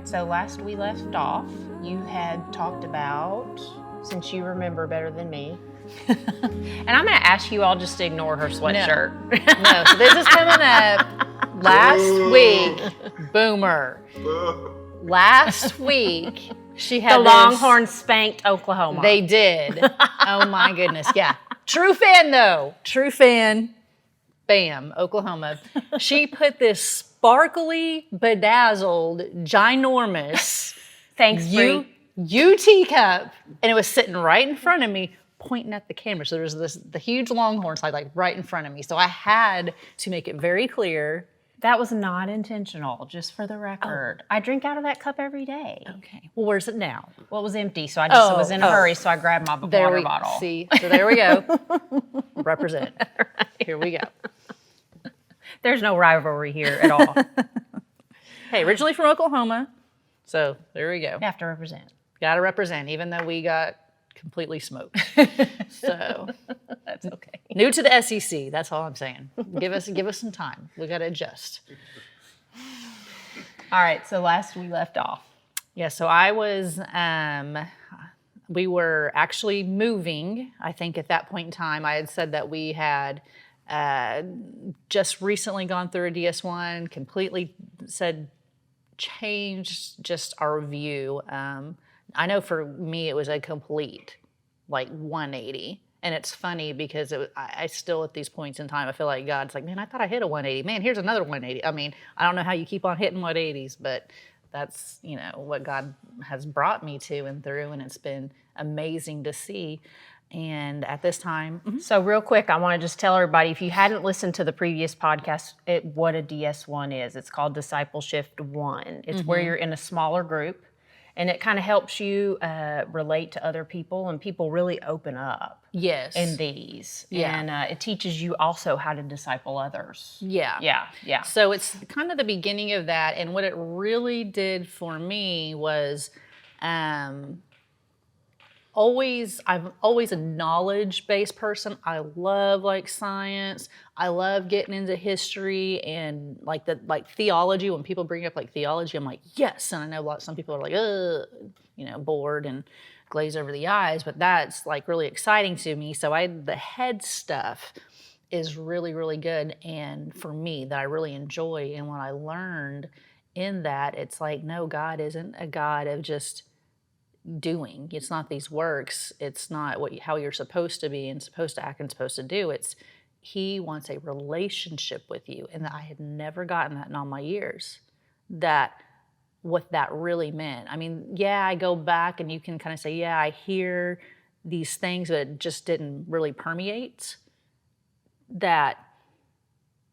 right, so last we left off, you had talked about, since you remember better than me, and I'm going to ask you all just to ignore her sweatshirt. No, so this is coming up last week, Boomer. Last week, she had The Longhorns spanked Oklahoma. They did. Oh my goodness, yeah. True fan though. True fan. Bam, Oklahoma. She put this sparkly, bedazzled, ginormous Thanks, Bree. UT cup, and it was sitting right in front of me, pointing at the camera. So there was the huge Longhorn slide like right in front of me. So I had to make it very clear. That was not intentional, just for the record. I drink out of that cup every day. Okay. Well, where's it now? Well, it was empty, so I just was in a hurry, so I grabbed my water bottle. See, so there we go. Represent. Right. Here we go. There's no rivalry here at all. Hey, originally from Oklahoma, so there we go. You have to represent. Got to represent, even though we got completely smoked. So that's okay. New to the SEC. That's all I'm saying. Give us some time. We got to adjust. All right. So last we left off. Yeah. So I was. We were actually moving. I think at that point in time, I had said that we had just recently gone through a DS1. Completely changed just our view. I know for me, it was a complete, 180. And it's funny because I still, at these points in time, I feel like God's like, man, I thought I hit a 180. Man, here's another 180. I mean, I don't know how you keep on hitting 180s, but that's, what God has brought me to and through, and it's been amazing to see. And at this time... So real quick, I want to just tell everybody, if you hadn't listened to the previous podcast, what a DS1 is. It's called Discipleship 1. It's where you're in a smaller group, and it kind of helps you relate to other people, and people really open up. Yes. In these. Yeah. And it teaches you also how to disciple others. Yeah. Yeah. So it's kind of the beginning of that, and what it really did for me was... I'm always a knowledge-based person. I love science. I love getting into history and theology. When people bring up theology, I'm like, yes. And I know some people are like, bored and glaze over the eyes, but that's really exciting to me. So the head stuff is really, really good. And for me, that I really enjoy. And what I learned in that, it's no, God isn't a God of just doing. It's not these works. It's not how you're supposed to be and supposed to act and supposed to do. It's He wants a relationship with you. And I had never gotten that in all my years, what that really meant. I mean, yeah, I go back and you can kind of say, yeah, I hear these things, but it just didn't really permeate. That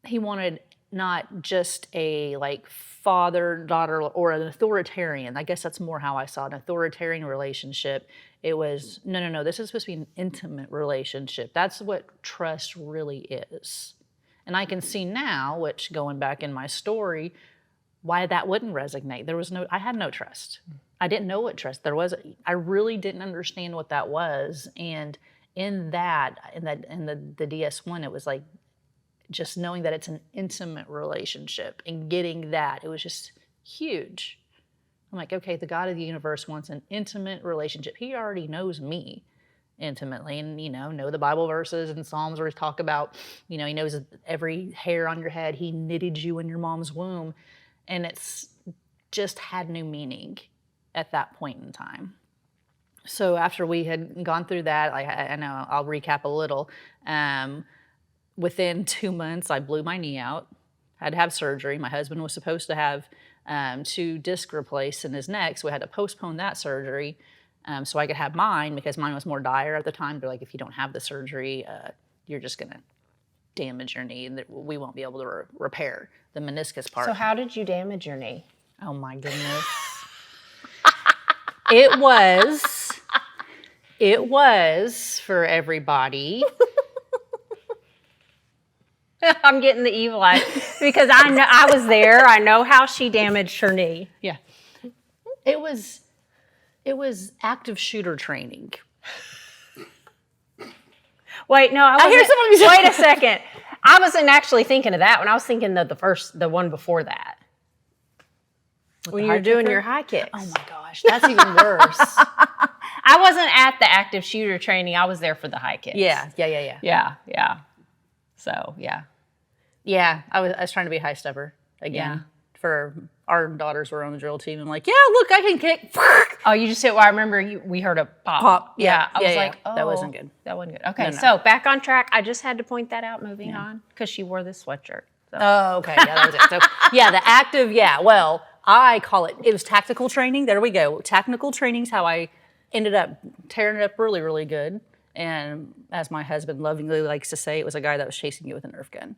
He wanted not just a father, daughter, or an authoritarian. I guess that's more how I saw it, an authoritarian relationship. It was, no, this is supposed to be an intimate relationship. That's what trust really is. And I can see now, which going back in my story, why that wouldn't resonate. I had no trust. I didn't know what trust there was. I really didn't understand what that was. And in the DS1, it was just knowing that it's an intimate relationship and getting that, it was just huge. I'm like, okay, the God of the universe wants an intimate relationship. He already knows me intimately, and know the Bible verses and Psalms where we talk about, He knows every hair on your head. He knitted you in your mom's womb, and it's just had new meaning at that point in time. So after we had gone through that, I know I'll recap a little. Within 2 months, I blew my knee out. Had to have surgery. My husband was supposed to have 2 discs replaced in his neck, so we had to postpone that surgery so I could have mine, because mine was more dire at the time. They're like, if you don't have the surgery, you're just going to damage your knee, and we won't be able to repair the meniscus part. So how did you damage your knee? Oh, my goodness. It was, for everybody... I'm getting the evil eye because I know I was there. I know how she damaged her knee. Yeah. It was active shooter training. Wait, no, I hear somebody say. Wait a second. I wasn't actually thinking of that one. I was thinking of the one before that. when you're doing your high kicks. Oh my gosh, that's even worse. I wasn't at the active shooter training. I was there for the high kicks. Yeah. So, yeah. Yeah, I was trying to be a high stepper again. Yeah. For our daughters were on the drill team. I'm like, yeah, look, I can kick. Oh, you just said, well, I remember we heard a pop. Pop. Yeah. I was Yeah. like, oh. That wasn't good. That wasn't good. Okay, No. so back on track. I just had to point that out moving on because she wore this sweatshirt. So. Oh, okay. Yeah, that was it. So, yeah, the active, well, I call it was tactical training. There we go. Tactical training's how I ended up tearing it up really, really good. And as my husband lovingly likes to say, it was a guy that was chasing you with a Nerf gun,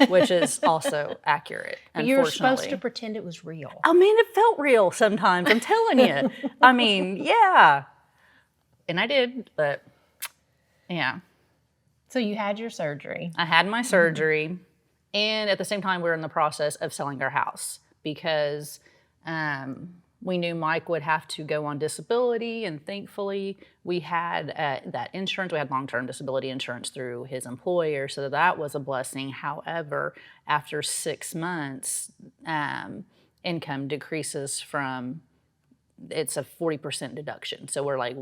which is also accurate. But you were supposed to pretend it was real. I mean, it felt real sometimes. I'm telling you. I mean, yeah. And I did, but yeah. So you had your surgery. I had my surgery. And at the same time, we were in the process of selling our house because we knew Mike would have to go on disability, and thankfully we had that insurance. We had long-term disability insurance through his employer, so that was a blessing. However, after 6 months, income decreases from, it's a 40% deduction. So we're like,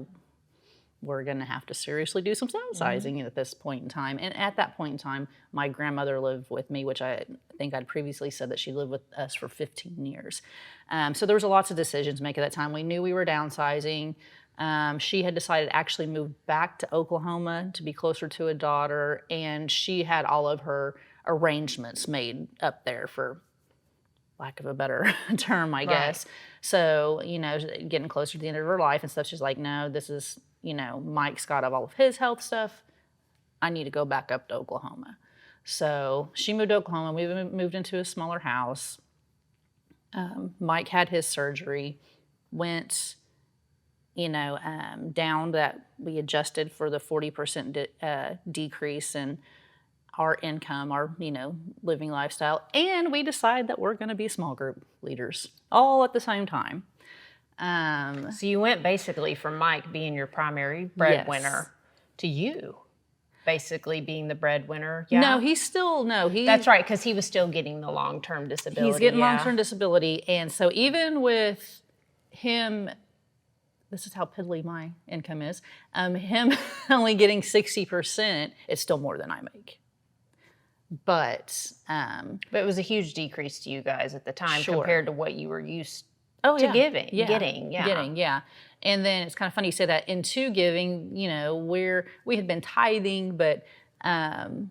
we're going to have to seriously do some downsizing at this point in time. And at that point in time, my grandmother lived with me, which I think I'd previously said that she lived with us for 15 years. So there was lots of decisions to make at that time. We knew we were downsizing. She had decided to actually move back to Oklahoma to be closer to a daughter, and she had all of her arrangements made up there, for lack of a better term, I guess. So, getting closer to the end of her life and stuff, she's like, no, this is, Mike's got all of his health stuff. I need to go back up to Oklahoma. So she moved to Oklahoma. We moved into a smaller house. Mike had his surgery, went, down that we adjusted for the 40% decrease in our income, our, living lifestyle. And we decided that we're going to be small group leaders all at the same time. So you went basically from Mike being your primary breadwinner to you basically being the breadwinner. Yeah. That's right, because he was still getting the long-term disability. He's getting long-term disability. And so even with him, this is how piddly my income is, him only getting 60%, it's still more than I make. But it was a huge decrease to you guys at the time compared to what you were used getting. And then it's kind of funny you say that. Into giving, we had been tithing, but not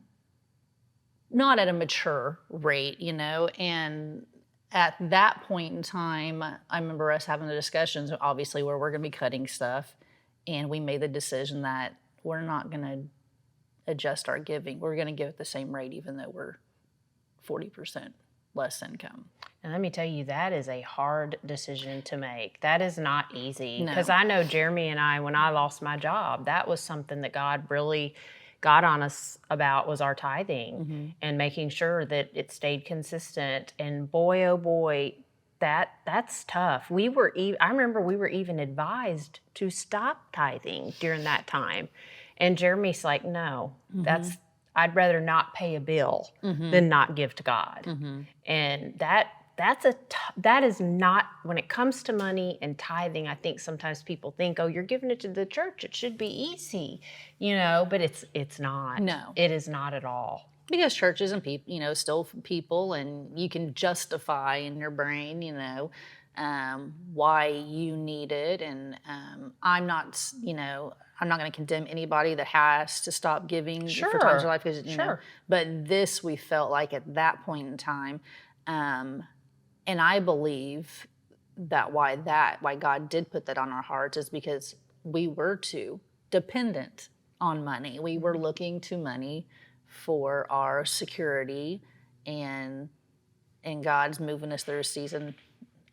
at a mature rate, and at that point in time, I remember us having the discussions, obviously, where we're going to be cutting stuff, and we made the decision that we're not going to adjust our giving. We're going to give at the same rate, even though we're 40% less income. And let me tell you, that is a hard decision to make. That is not easy. Because I know Jeremy and I, when I lost my job, that was something that God really got on us about, was our tithing and making sure that it stayed consistent. And boy, oh boy, that's tough. I remember we were even advised to stop tithing during that time. And Jeremy's like, no, I'd rather not pay a bill than not give to God. And that is not, when it comes to money and tithing, I think sometimes people think, oh, you're giving it to the church, it should be easy, but it's not. No. It is not at all. Because churches and people, still people, and you can justify in your brain, why you need it. And I'm not going to condemn anybody that has to stop giving for times of life, because but this, we felt like at that point in time, and I believe that why God did put that on our hearts is because we were too dependent on money. We were looking to money for our security, and God's moving us through a season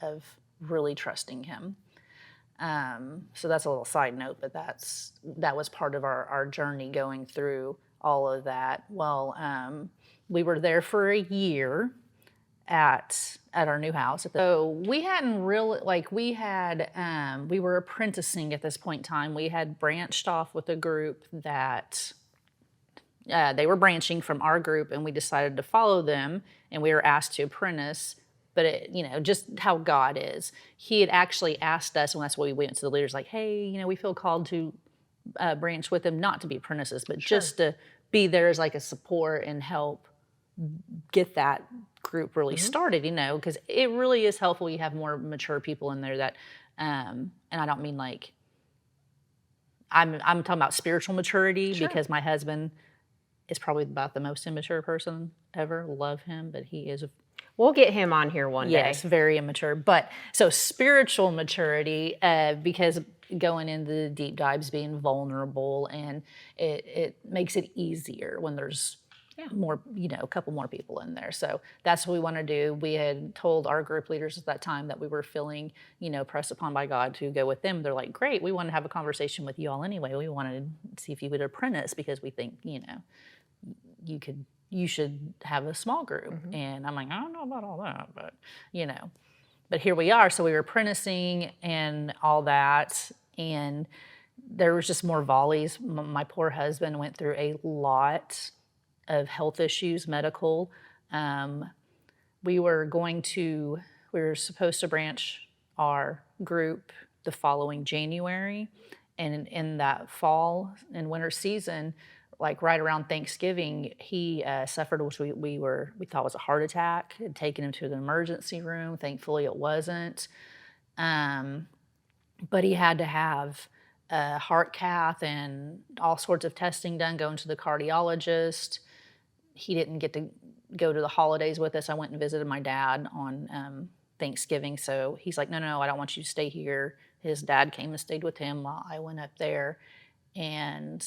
of really trusting Him. So that's a little side note, but that was part of our journey going through all of that. Well, we were there for a year at our new house. So we hadn't really, we were apprenticing at this point in time. We had branched off with a group that they were branching from our group, and we decided to follow them, and we were asked to apprentice but just how God is. He had actually asked us, and that's why we went to the leaders, like, hey, we feel called to branch with them, not to be apprentices, but just to be there as like a support and help get that group really started, because it really is helpful. You have more mature people in there that, and I don't mean like, I'm talking about spiritual maturity because my husband is probably about the most immature person ever. Love him, but he is We'll get him on here one day. Yes, very immature. But so spiritual maturity, because going into the deep dives, being vulnerable, and it makes it easier when there's more, a couple more people in there. So that's what we want to do. We had told our group leaders at that time that we were feeling, pressed upon by God to go with them. They're like, great, we want to have a conversation with you all anyway. We wanted to see if you would apprentice because we think, you should have a small group. And I'm like, I don't know about all that, but here we are. So we were apprenticing and all that. And there was just more volleys. My poor husband went through a lot of health issues, medical. We were supposed to branch our group the following January. And in that fall and winter season, like right around Thanksgiving, he suffered, which we thought was a heart attack. Had taken him to the emergency room. Thankfully, it wasn't. But he had to have a heart cath and all sorts of testing done, going to the cardiologist. He didn't get to go to the holidays with us. I went and visited my dad on Thanksgiving. So he's like, no, I don't want you to stay here. His dad came and stayed with him while I went up there. And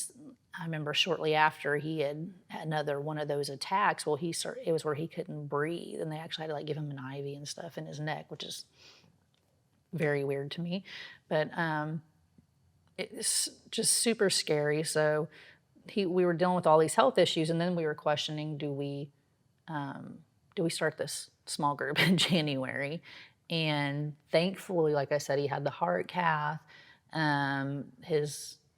I remember shortly after he had another one of those attacks. Well, it was where he couldn't breathe, and they actually had to like give him an IV and stuff in his neck, which is very weird to me. But it's just super scary. So we were dealing with all these health issues, and then we were questioning, do we start this small group in January? And thankfully, like I said, he had the heart cath.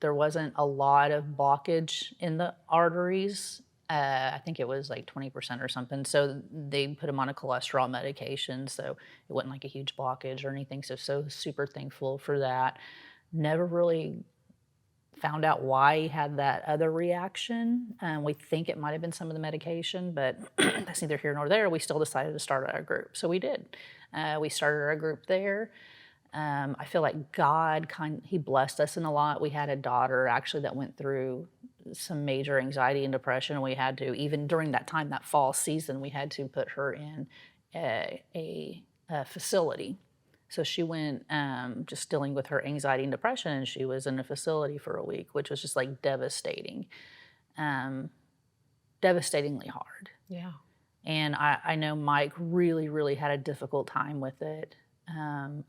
There wasn't a lot of blockage in the arteries. I think it was like 20% or something. So they put him on a cholesterol medication. So it wasn't like a huge blockage or anything. So super thankful for that. Never really found out why he had that other reaction. We think it might have been some of the medication, but that's neither here nor there. We still decided to start our group. So we did. We started our group there. I feel like God he blessed us in a lot. We had a daughter actually that went through some major anxiety and depression, and we had to, even during that time, that fall season, we had to put her in a facility. So she went just dealing with her anxiety and depression, and she was in a facility for a week, which was just like devastating, devastatingly hard. Yeah. And I know Mike really, really had a difficult time with it.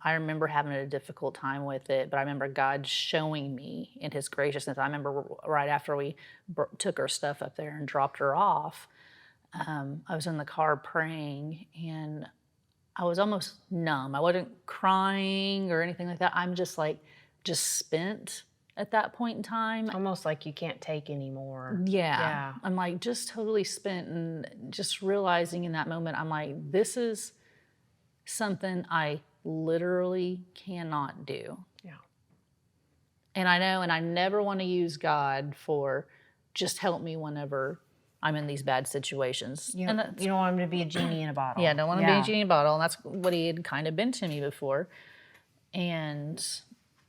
I remember having a difficult time with it, but I remember God showing me in his graciousness. I remember right after we took her stuff up there and dropped her off, I was in the car praying, and I was almost numb. I wasn't crying or anything like that. I'm just spent at that point in time. Almost like you can't take anymore. Yeah. I'm like just totally spent, and just realizing in that moment, I'm like, this is something I literally cannot do. Yeah. And I know, and I never want to use God for just help me whenever I'm in these bad situations. You don't want him to be a genie in a bottle. Yeah, I don't want to be a genie in a bottle. And that's what he had kind of been to me before. And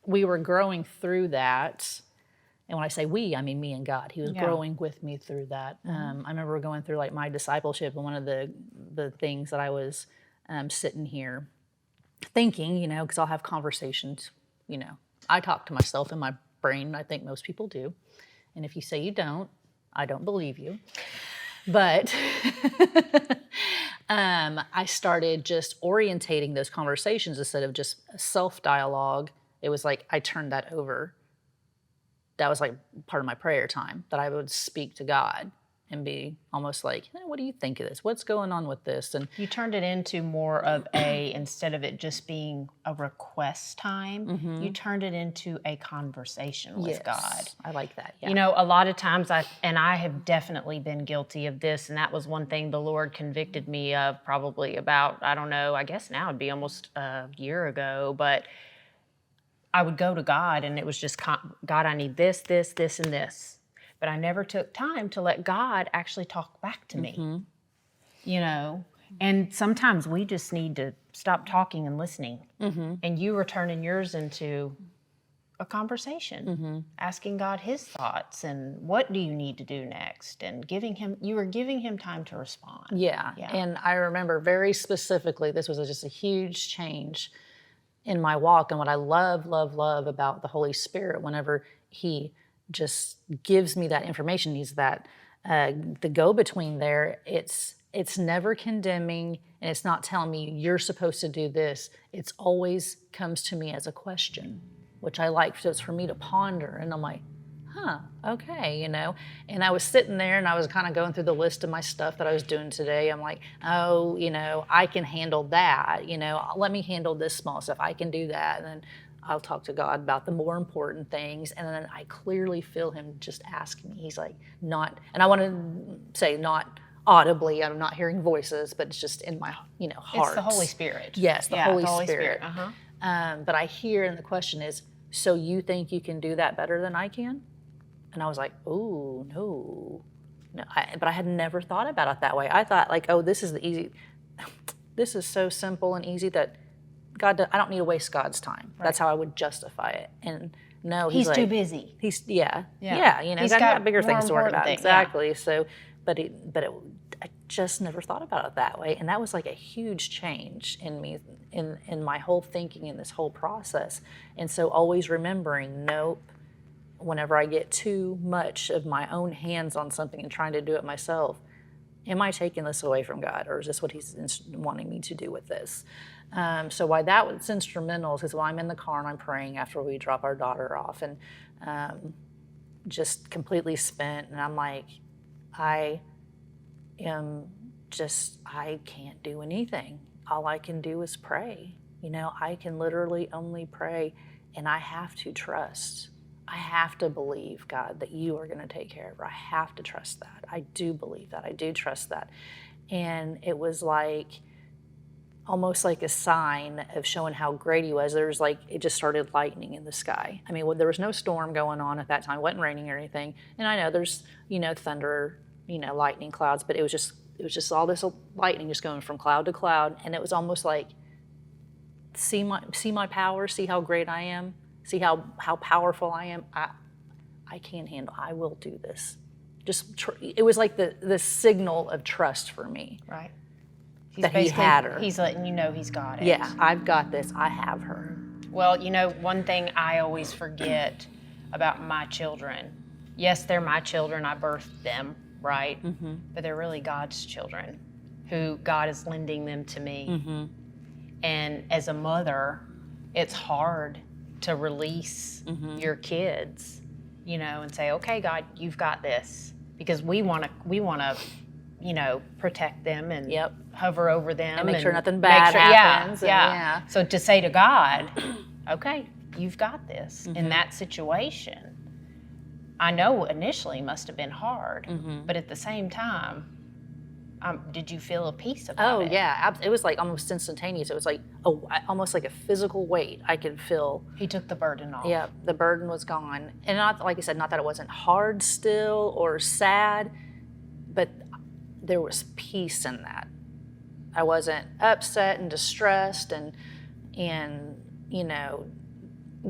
we were growing through that. And when I say we, I mean me and God. He was growing with me through that. I remember going through like my discipleship, and one of the things that I was sitting here thinking, because I'll have conversations, I talk to myself in my brain. I think most people do. And if you say you don't, I don't believe you. But I started just orientating those conversations instead of just self-dialogue. It was like I turned that over. That was like part of my prayer time, that I would speak to God and be almost like, hey, what do you think of this? What's going on with this? And You turned it into more of a, instead of it just being a request time, you turned it into a conversation with God. I like that. Yeah. You know, a lot of times I have definitely been guilty of this, and that was one thing the Lord convicted me of probably about, I don't know, I guess now it'd be almost a year ago, but I would go to God and it was just, God, I need this, this, this, and this. But I never took time to let God actually talk back to me, you know? And sometimes we just need to stop talking and listening. And you were turning yours into a conversation, asking God his thoughts and what do you need to do next? And you were giving him time to respond. Yeah. And I remember very specifically, this was just a huge change in my walk. And what I love, love, love about the Holy Spirit, whenever he just gives me that information, he's that the go-between there. It's never condemning, and it's not telling me you're supposed to do this. It's always comes to me as a question, which I like. So it's for me to ponder, and I'm like, okay, you know. And I was sitting there and I was kind of going through the list of my stuff that I was doing today. I'm like, oh, you know, I can handle that. You know, let me handle this small stuff. I can do that. And then I'll talk to God about the more important things. And then I clearly feel him just ask me. He's like, not, and I want to say not audibly, I'm not hearing voices, but it's just in my, you know, heart. It's the Holy Spirit. Yes, the Holy Spirit. Uh-huh. But I hear, and the question is, so you think you can do that better than I can? And I was like, oh, no. But I had never thought about it that way. I thought like, oh, this is this is so simple and easy that I don't need to waste God's time. Right. That's how I would justify it. And no, he's like, too busy. Yeah. You know, he's got bigger things to worry about. Exactly. Yeah. So, I just never thought about it that way. And that was like a huge change in me, in my whole thinking in this whole process. And so always remembering, nope, whenever I get too much of my own hands on something and trying to do it myself, am I taking this away from God, or is this what he's wanting me to do with this? So why that was instrumental is because while I'm in the car and I'm praying after we drop our daughter off, and just completely spent, and I'm like, I can't do anything. All I can do is pray. You know, I can literally only pray, and I have to trust. I have to believe, God, that you are going to take care of her. I have to trust that. I do believe that. I do trust that. And it was like, almost like a sign of showing how great he was. There's like, it just started lightning in the sky. I mean, there was no storm going on at that time. It wasn't raining or anything. And I know there's, you know, thunder, you know, lightning clouds, but it was just all this lightning just going from cloud to cloud. And it was almost like, see my power, see how great I am. See how powerful I am. I can't handle. I will do this. It was like the signal of trust for me. Right. That he had her. He's letting you know he's got it. Yeah, I've got this. I have her. Well, you know, one thing I always forget about my children. Yes, they're my children. I birthed them, right? But they're really God's children, who God is lending them to me. And as a mother, it's hard to release your kids, you know, and say, okay, God, you've got this, because we want to, you know, protect them and hover over them and make sure nothing bad happens. Yeah. So to say to God, okay, you've got this in that situation, I know initially must have been hard, but at the same time, did you feel a peace about it? Oh, yeah. It was like almost instantaneous. It was like almost like a physical weight I could feel. He took the burden off. Yeah, the burden was gone. And not, like I said, not that it wasn't hard still or sad, but there was peace in that. I wasn't upset and distressed and you know,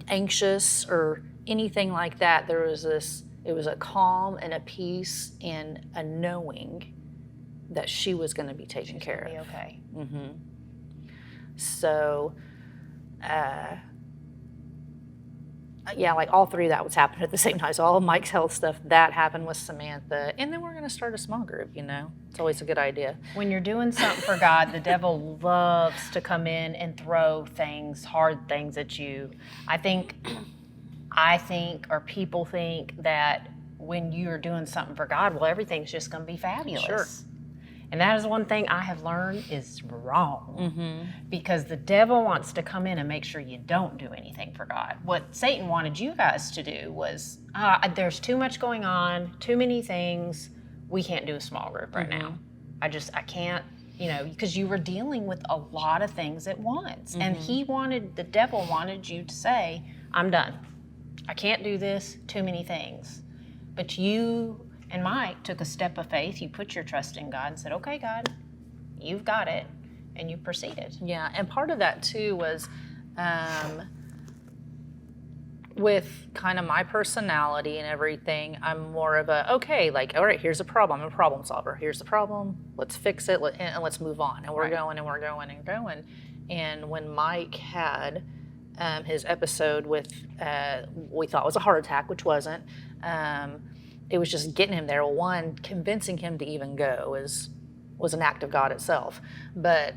anxious or anything like that. There was it was a calm and a peace and a knowing that she was going to be taken care of. Be okay. So, yeah, like all three of that was happening at the same time. So all of Mike's health stuff, that happened with Samantha. And then we're going to start a small group, you know. It's always a good idea. When you're doing something for God, the devil loves to come in and throw things, hard things at you. I think, or people think that when you're doing something for God, well, everything's just going to be fabulous. Sure. And that is one thing I have learned is wrong. Because the devil wants to come in and make sure you don't do anything for God. What Satan wanted you guys to do was, there's too much going on, too many things. We can't do a small group right now. I can't, because you were dealing with a lot of things at once. And the devil wanted you to say, I'm done. I can't do this, too many things. But you and Mike took a step of faith. You put your trust in God and said, okay, God, you've got it. And you proceeded. Yeah, and part of that too was with kind of my personality and everything, I'm more of a, okay, like, all right, here's a problem. I'm a problem solver. Here's the problem. Let's fix it and let's move on. And we're going and we're going and going. And when Mike had his episode with, we thought was a heart attack, which wasn't, it was just getting him there. Well, one, convincing him to even go was an act of God itself. But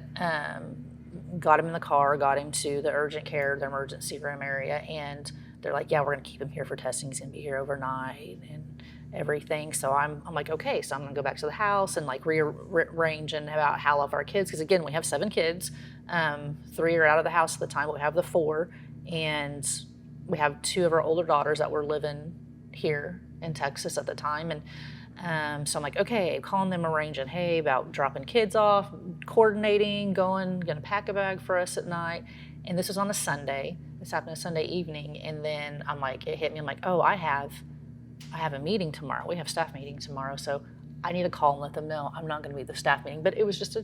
got him in the car, got him to the urgent care, the emergency room area, and they're like, yeah, we're going to keep him here for testing. He's going to be here overnight and everything. So I'm like, okay, so I'm going to go back to the house and like rearrange and about how all of our kids, because again, we have 7 kids. 3 are out of the house at the time, but we have the 4, and we have 2 of our older daughters that were living here in Texas at the time. And so I'm like, okay, calling them, arranging, hey, about dropping kids off, coordinating, going to pack a bag for us at night. And this was on a Sunday. This happened a Sunday evening. And then I'm like, it hit me. I'm like, oh, I have a meeting tomorrow. We have staff meeting tomorrow. So I need to call and let them know I'm not going to be at the staff meeting. But it was just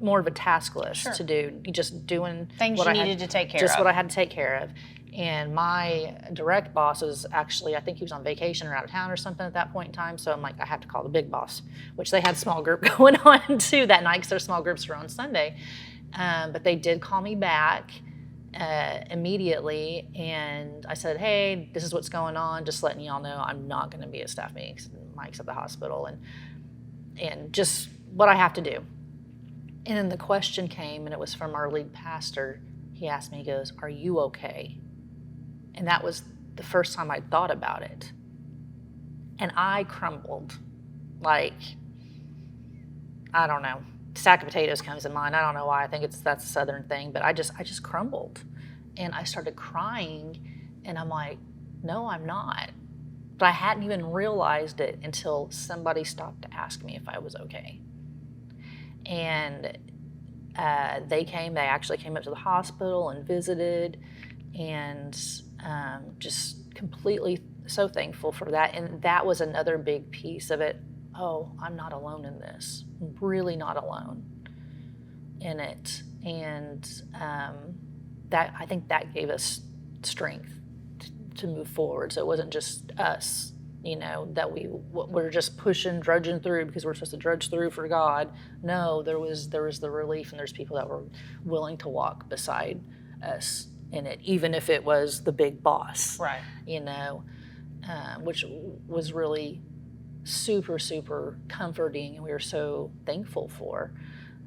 more of a task list to do. Just doing things what you I needed to take care of. Just what I had to take care of. And my direct boss was actually, I think he was on vacation or out of town or something at that point in time. So I'm like, I have to call the big boss, which they had small group going on too that night because their small groups were on Sunday. But they did call me back immediately. And I said, hey, this is what's going on. Just letting y'all know I'm not going to be at staff meetings. Mike's at the hospital and just what I have to do. And then the question came, and it was from our lead pastor. He asked me, he goes, are you okay? And that was the first time I'd thought about it. And I crumbled. Like, I don't know. Sack of potatoes comes in mind. I don't know why. I think that's a Southern thing. But I just crumbled. And I started crying. And I'm like, no, I'm not. But I hadn't even realized it until somebody stopped to ask me if I was okay. And they actually came up to the hospital and visited, and just completely so thankful for that. And that was another big piece of it. Oh, I'm not alone in this. I'm really not alone in it. And that, I think that gave us strength to move forward. So it wasn't just us, that we're just pushing, drudging through because we're supposed to drudge through for God. No, there was the relief, and there's people that were willing to walk beside us in it, even if it was the big boss, right? Which was really super, super comforting, and we were so thankful for.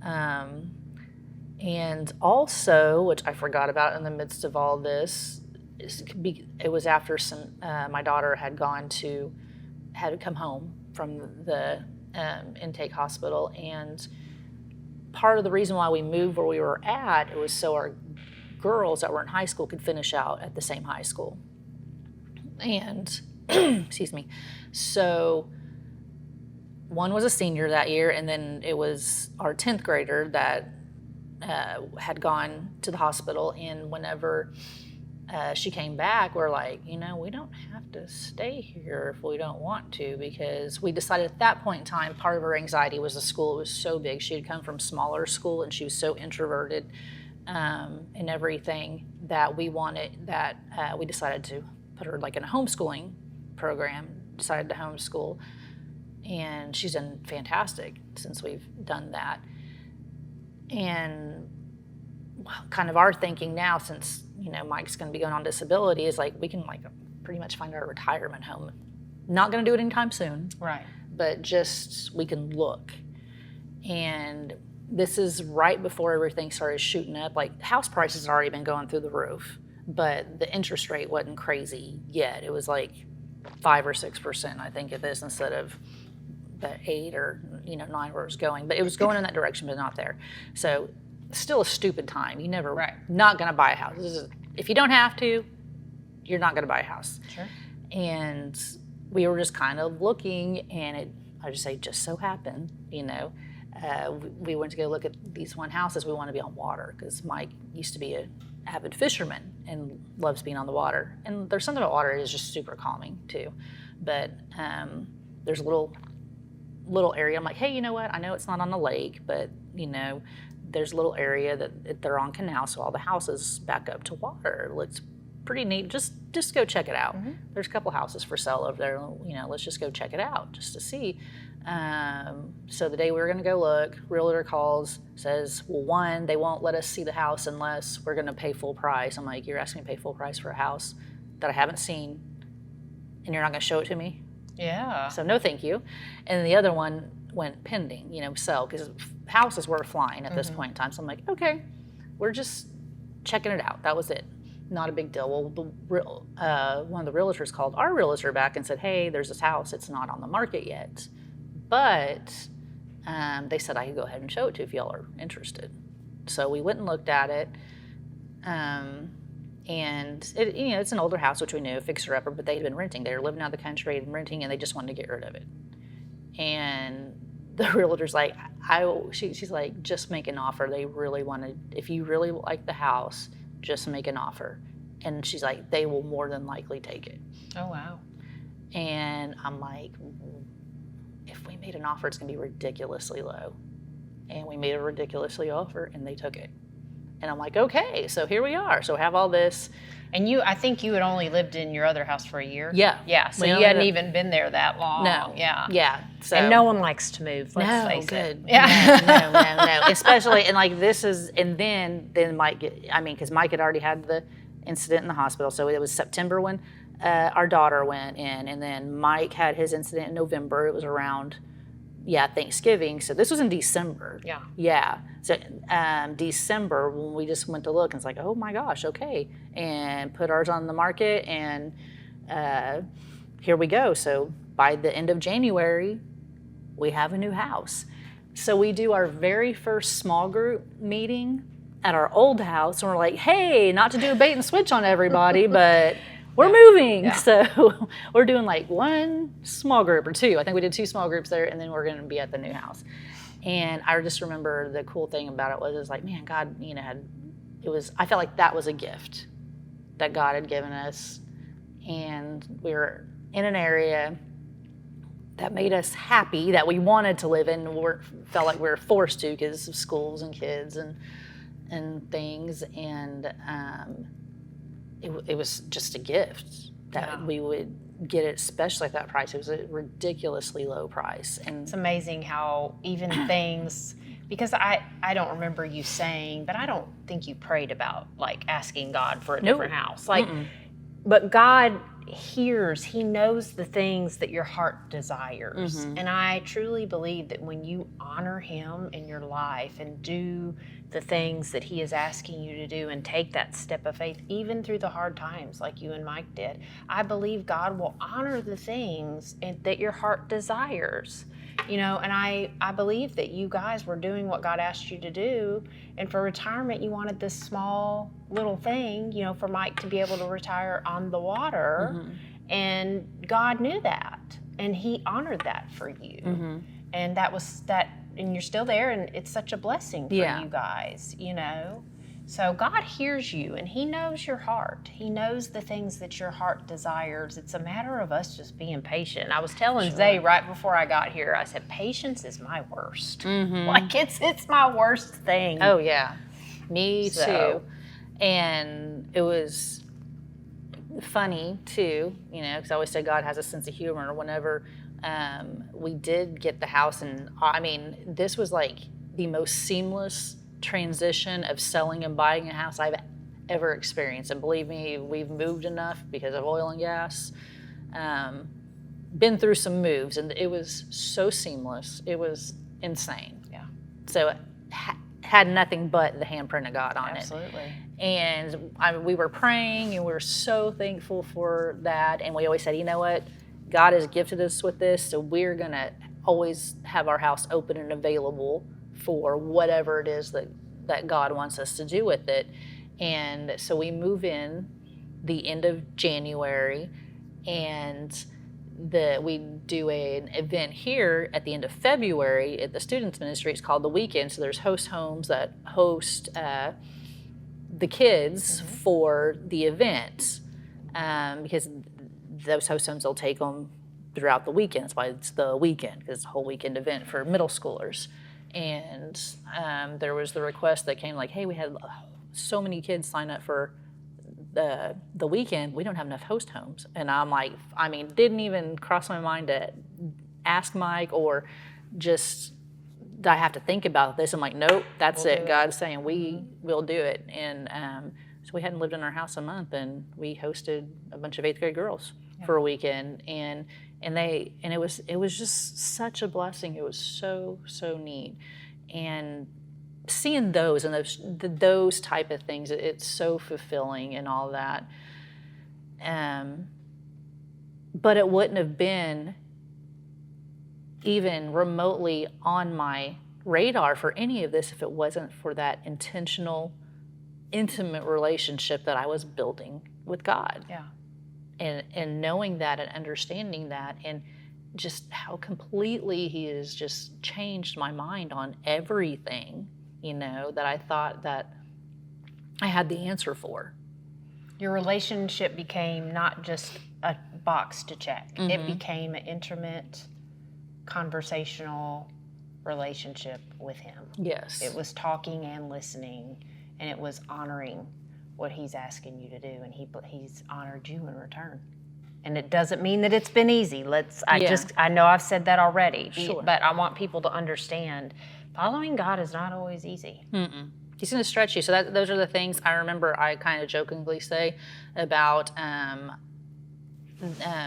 And also, which I forgot about in the midst of all this, it was after my daughter had come home from the intake hospital, and part of the reason why we moved where we were at, it was so our girls that were in high school could finish out at the same high school. And excuse me, so one was a senior that year, and then it was our 10th grader that had gone to the hospital. And whenever she came back, we're like, we don't have to stay here if we don't want to, because we decided at that point in time, part of her anxiety was the school. It was so big. She had come from smaller school, and she was so introverted and everything that we decided to put her like in a homeschooling program, decided to homeschool. And she's done fantastic since we've done that. And kind of our thinking now, since Mike's going to be going on disability, is like we can like pretty much find our retirement home. Not going to do it anytime soon, right? But just we can look. And this is right before everything started shooting up. Like house prices had already been going through the roof, but the interest rate wasn't crazy yet. It was like 5 or 6%, I think it is, instead of the 8 or 9 where it was going. But it was going in that direction, but not there. So still a stupid time. You never not going to buy a house. If you don't have to, you're not going to buy a house. Sure. And we were just kind of looking, and I just say, just so happened, we went to go look at these one houses. We want to be on water because Mike used to be an avid fisherman and loves being on the water. And there's something about water is just super calming too. But there's a little area. I'm like, hey, you know what? I know it's not on the lake, but there's a little area that they're on canal, so all the houses back up to water. It looks pretty neat. Just go check it out. Mm-hmm. There's a couple houses for sale over there. Let's just go check it out just to see. So the day we were going to go look, realtor calls, says, well, one, they won't let us see the house unless we're going to pay full price. I'm like, you're asking me to pay full price for a house that I haven't seen, and you're not going to show it to me? Yeah. So no, thank you. And the other one went pending, sell, because houses were flying at this point in time. So I'm like, okay, we're just checking it out. That was it. Not a big deal. Well, one of the realtors called our realtor back and said, hey, there's this house. It's not on the market yet. But they said I could go ahead and show it to you if y'all are interested. So we went and looked at it. And it, it's an older house, which we knew, fixer-upper, but they had been renting. They were living out of the country and renting, and they just wanted to get rid of it. And the realtor's like, she's like, just make an offer. They really wanted, if you really like the house, just make an offer. And she's like, they will more than likely take it. Oh, wow. And I'm like, if we made an offer, it's going to be ridiculously low. And we made a ridiculously offer, and they took it. And I'm like, okay, so here we are. So I have all this. And I think you had only lived in your other house for a year? Yeah. Yeah, so you hadn't even been there that long. No. Yeah. Yeah. So, and no one likes to move, let's face it. Yeah. No. Especially, and like this is, and then Mike, because Mike had already had the incident in the hospital. So it was September when our daughter went in, and then Mike had his incident in November. It was around, Thanksgiving. So this was in December. Yeah. Yeah. So December, when we just went to look, and it's like, oh my gosh, okay. And put ours on the market, and here we go. So by the end of January, we have a new house. So we do our very first small group meeting at our old house, and we're like, hey, not to do a bait and switch on everybody, but we're moving. Yeah. So we're doing like one small group or two. I think we did 2 small groups there, and then we're going to be at the new house. And I just remember the cool thing about it was like, man, God, I felt like that was a gift that God had given us. And we were in an area that made us happy, that we wanted to live in. Felt like we were forced to because of schools and kids and things. And it was just a gift that we would get it, especially at that price. It was a ridiculously low price. And it's amazing how even things, because I don't remember you saying, but I don't think you prayed about like asking God for a different house. Like, but God hears, He knows the things that your heart desires. And I truly believe that when you honor Him in your life and do the things that He is asking you to do and take that step of faith, even through the hard times like you and Mike did, I believe God will honor the things that your heart desires. And I believe that you guys were doing what God asked you to do. And for retirement, you wanted this small little thing, for Mike to be able to retire on the water. And God knew that. And He honored that for you. And that was that. And you're still there, and it's such a blessing for you guys, So God hears you, and He knows your heart. He knows the things that your heart desires. It's a matter of us just being patient. I was telling Zay right before I got here, I said, patience is my worst. Like, it's my worst thing. Oh, yeah. Me too. And it was funny, too, because I always say God has a sense of humor. Whenever we did get the house, and this was like the most seamless transition of selling and buying a house I've ever experienced. And believe me, we've moved enough because of oil and gas, been through some moves, and it was so seamless. It was insane. Yeah. So had nothing but the handprint of God on it. Absolutely. And we were praying, and we were so thankful for that. And we always said, you know what? God has gifted us with this, so we're going to always have our house open and available for whatever it is that God wants us to do with it. And so we move in the end of January, and we do an event here at the end of February at the Students Ministry. It's called The Weekend. So there's host homes that host the kids for the event, because those host homes will take them throughout the weekend. That's why it's The Weekend, because it's a whole weekend event for middle schoolers. And there was the request that came like, hey, we had so many kids sign up for the weekend, we don't have enough host homes. And I'm like, I mean, didn't even cross my mind to ask Mike or just, I have to think about this. I'm like, nope, that's it. God's saying we will do it. And so we hadn't lived in our house a month, and we hosted a bunch of 8th grade girls for a weekend. And it was just such a blessing. It was so neat. And seeing those and those type of things, it's so fulfilling and all that. But it wouldn't have been even remotely on my radar for any of this if it wasn't for that intentional, intimate relationship that I was building with God. Yeah. And knowing that and understanding that, and just how completely He has just changed my mind on everything, that I thought that I had the answer for. Your relationship became not just a box to check. Mm-hmm. It became an intimate, conversational relationship with Him. Yes. It was talking and listening, and it was honoring what He's asking you to do, and He's honored you in return. And it doesn't mean that it's been easy. I know I've said that already, sure. But I want people to understand following God is not always easy. Mm-mm. He's going to stretch you. So those are the things I remember I kind of jokingly say about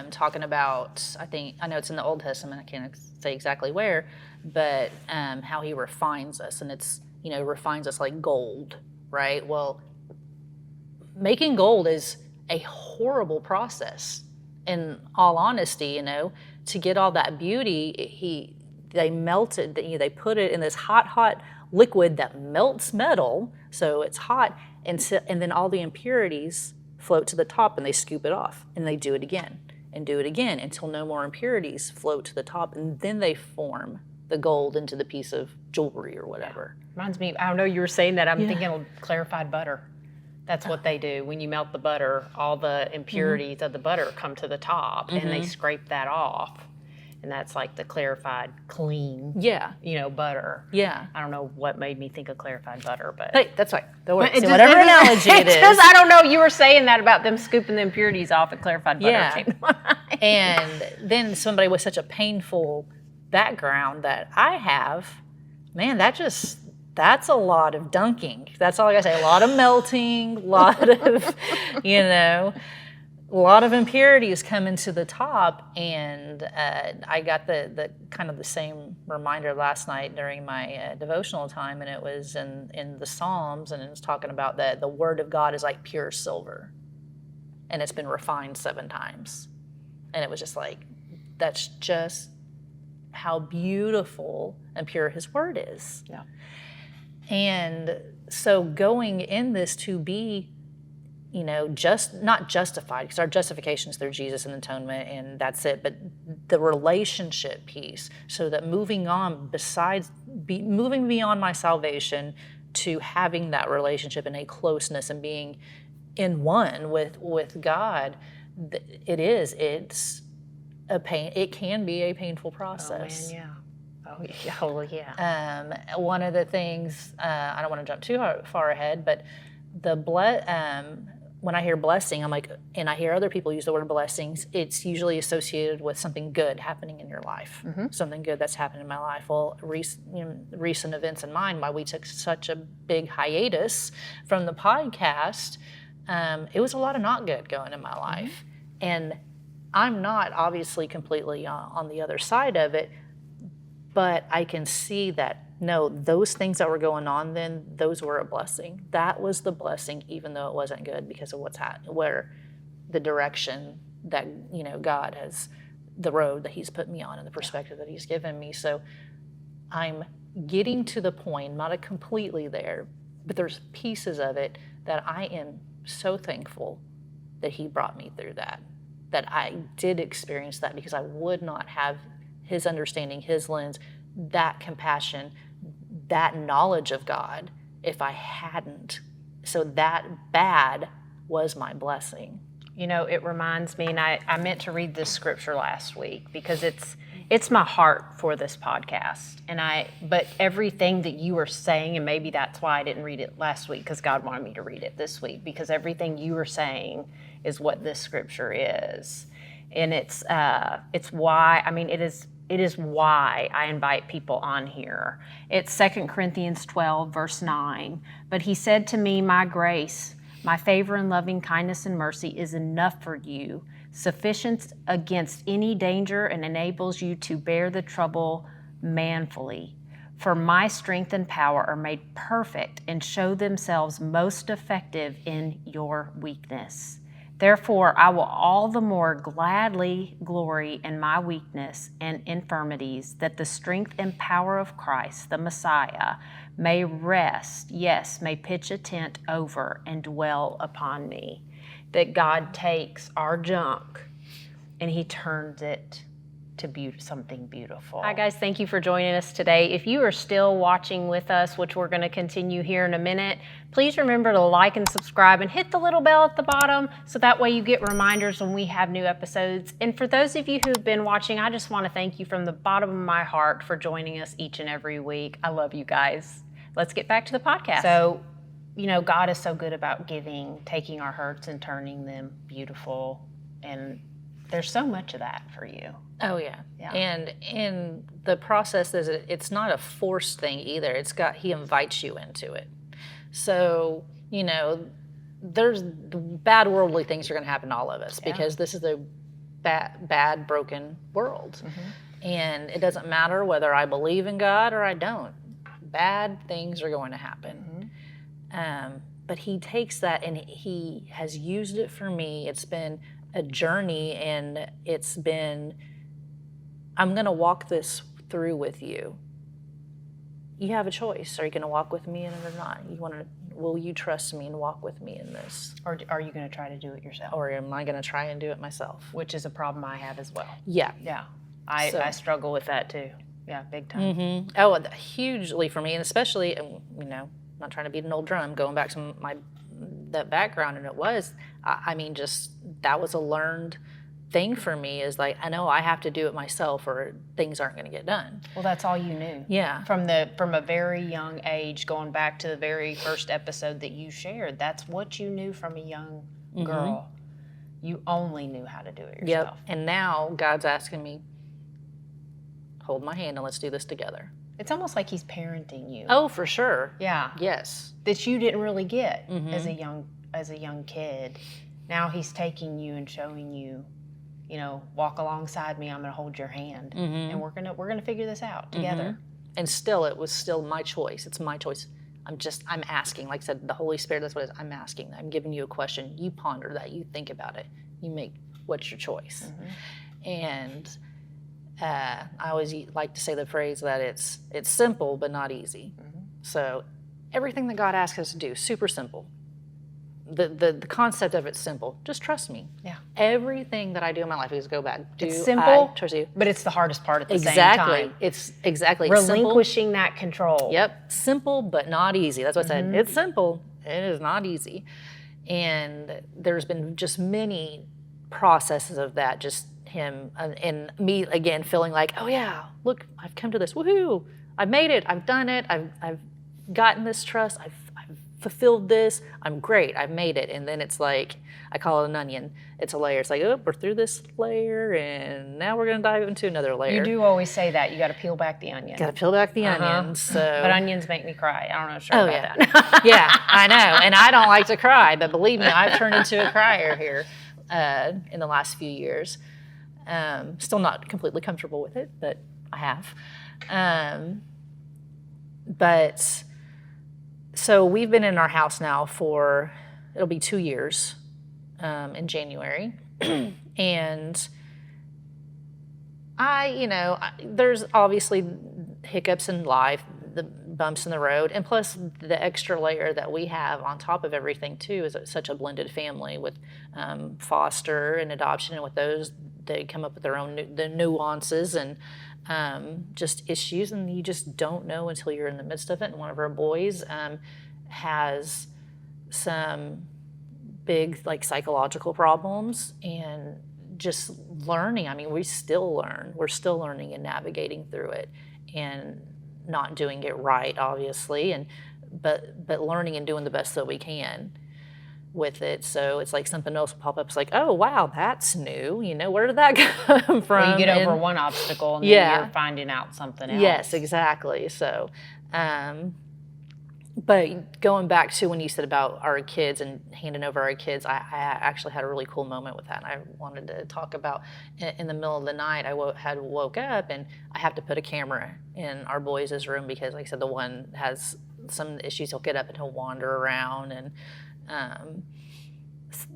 talking about, I know it's in the Old Testament, I can't say exactly where, but how He refines us, and it's, refines us like gold, right? Well, making gold is a horrible process. In all honesty, to get all that beauty, they melted, they put it in this hot liquid that melts metal, so it's hot, and then all the impurities float to the top, and they scoop it off, and they do it again and do it again until no more impurities float to the top, and then they form the gold into the piece of jewelry or whatever. Reminds me, I don't know, you were saying that, I'm thinking of clarified butter. That's what they do. When you melt the butter, all the impurities of the butter come to the top, and they scrape that off. And that's like the clarified, clean, butter. Yeah. I don't know what made me think of clarified butter, but... Hey, that's right. Whatever analogy it is. I don't know, you were saying that about them scooping the impurities off, and clarified butter came to mind. And then somebody with such a painful background that I have, man, that's a lot of dunking. That's all I gotta say. A lot of melting, a lot of, a lot of impurities coming to the top. And I got the kind of the same reminder last night during my devotional time, and it was in the Psalms, and it was talking about that the Word of God is like pure silver, and it's been refined 7 times. And it was just like, that's just how beautiful and pure His Word is. Yeah. And so going in this to be, just not justified, because our justification is through Jesus and atonement, and that's it, but the relationship piece, so that moving beyond my salvation to having that relationship and a closeness and being in one with God, it's a pain. It can be a painful process. Oh, man, yeah. Oh, yeah. One of the things, I don't want to jump too far ahead, but when I hear blessing, I'm like, and I hear other people use the word blessings, it's usually associated with something good happening in your life, something good that's happened in my life. Well, recent events in mine, why we took such a big hiatus from the podcast, it was a lot of not good going in my life. And I'm not obviously completely on the other side of it, but I can see that no, those things that were going on then, those were a blessing. That was the blessing, even though it wasn't good because of where the direction that, God has, the road that he's put me on and the perspective that he's given me. So I'm getting to the point, not completely there, but there's pieces of it that I am so thankful that he brought me through that I did experience that, because I would not have his understanding, his lens, that compassion, that knowledge of God if I hadn't. So that bad was my blessing. It reminds me, and I meant to read this scripture last week because it's my heart for this podcast. But everything that you were saying, and maybe that's why I didn't read it last week, because God wanted me to read it this week, because everything you were saying is what this scripture is. And it's why, it is why I invite people on here. It's 2 Corinthians 12, verse 9. But he said to me, my grace, my favor and loving kindness and mercy is enough for you, sufficient against any danger, and enables you to bear the trouble manfully. For my strength and power are made perfect and show themselves most effective in your weakness. Therefore, I will all the more gladly glory in my weakness and infirmities, that the strength and power of Christ, the Messiah, may rest, yes, may pitch a tent over and dwell upon me. That God takes our junk and he turns it to something beautiful. Hi guys, thank you for joining us today. If you are still watching with us, which we're going to continue here in a minute, please remember to like and subscribe and hit the little bell at the bottom so that way you get reminders when we have new episodes. And for those of you who've been watching, I just want to thank you from the bottom of my heart for joining us each and every week. I love you guys. Let's get back to the podcast. So, God is so good about giving, taking our hurts and turning them beautiful, and there's so much of that for you. Oh yeah. And in the process, it's not a forced thing either. He invites you into it. So, there's bad worldly things are going to happen to all of us because this is a bad, broken world. Mm-hmm. And it doesn't matter whether I believe in God or I don't. Bad things are going to happen. Mm-hmm. But he takes that and he has used it for me. It's been a journey, and it's been, I'm going to walk this through with you. You have a choice. Are you going to walk with me in it or not? Will you trust me and walk with me in this? Or are you going to try to do it yourself? Or am I going to try and do it myself? Which is a problem I have as well. Yeah. Yeah. I struggle with that too. Yeah, big time. Mm-hmm. Oh, hugely for me, and especially, not trying to beat an old drum, going back to that background, and that was a learned thing for me, is like, I know I have to do it myself or things aren't going to get done. Well, that's all you knew. Yeah. From a very young age, going back to the very first episode that you shared, that's what you knew from a young girl. You only knew how to do it yourself. Yep. And now God's asking me, hold my hand and let's do this together. It's almost like he's parenting you. Oh, for sure. Yeah. Yes. That you didn't really get as a young kid. Now he's taking you and showing you, walk alongside me. I'm going to hold your hand, and we're gonna figure this out together. And still, it was still my choice. It's my choice. I'm asking. Like I said, the Holy Spirit. That's what it is. I'm asking. I'm giving you a question. You ponder that. You think about it. You make what's your choice. And I always like to say the phrase that it's simple but not easy. So everything that God asks us to do, super simple. The concept of it's simple. Just trust me. Yeah. Everything that I do in my life is go back. It's simple, I trust you? But it's the hardest part at the same time. It's exactly relinquishing that control. Yep. Simple but not easy. That's what I said. It's simple. It is not easy. And there's been just many processes of that, just him and me again feeling like, oh yeah, look, I've come to this. Woohoo! I've made it. I've done it. I've gotten this trust. I've fulfilled this. I'm great. I've made it. And then it's like, I call it an onion. It's a layer. It's like, oh, we're through this layer, and now we're going to dive into another layer. You do always say that. You got to peel back the onion. Got to peel back the onion. So. But onions make me cry. I don't know about that. Yeah, I know. And I don't like to cry, but believe me, I've turned into a crier here in the last few years. Still not completely comfortable with it, but I have. But so we've been in our house now for, it'll be 2 years in January. And there's obviously hiccups in life, the bumps in the road, and plus the extra layer that we have on top of everything too is such a blended family with foster and adoption, and with those they come up with their own the nuances and just issues, and you just don't know until you're in the midst of it. And one of our boys has some big like psychological problems, and just learning. I mean, we still learn. We're still learning and navigating through it, and not doing it right, obviously, but learning and doing the best that we can with it. So it's like something else will pop up. It's like, oh wow, that's new. Where did that come from? Well, you get over one obstacle and then you're finding out something else. Yes, exactly. So, but going back to when you said about our kids and handing over our kids, I actually had a really cool moment with that. And I wanted to talk about in the middle of the night, I woke up and I have to put a camera in our boys' room because, like I said, the one has some issues. He'll get up and he'll wander around and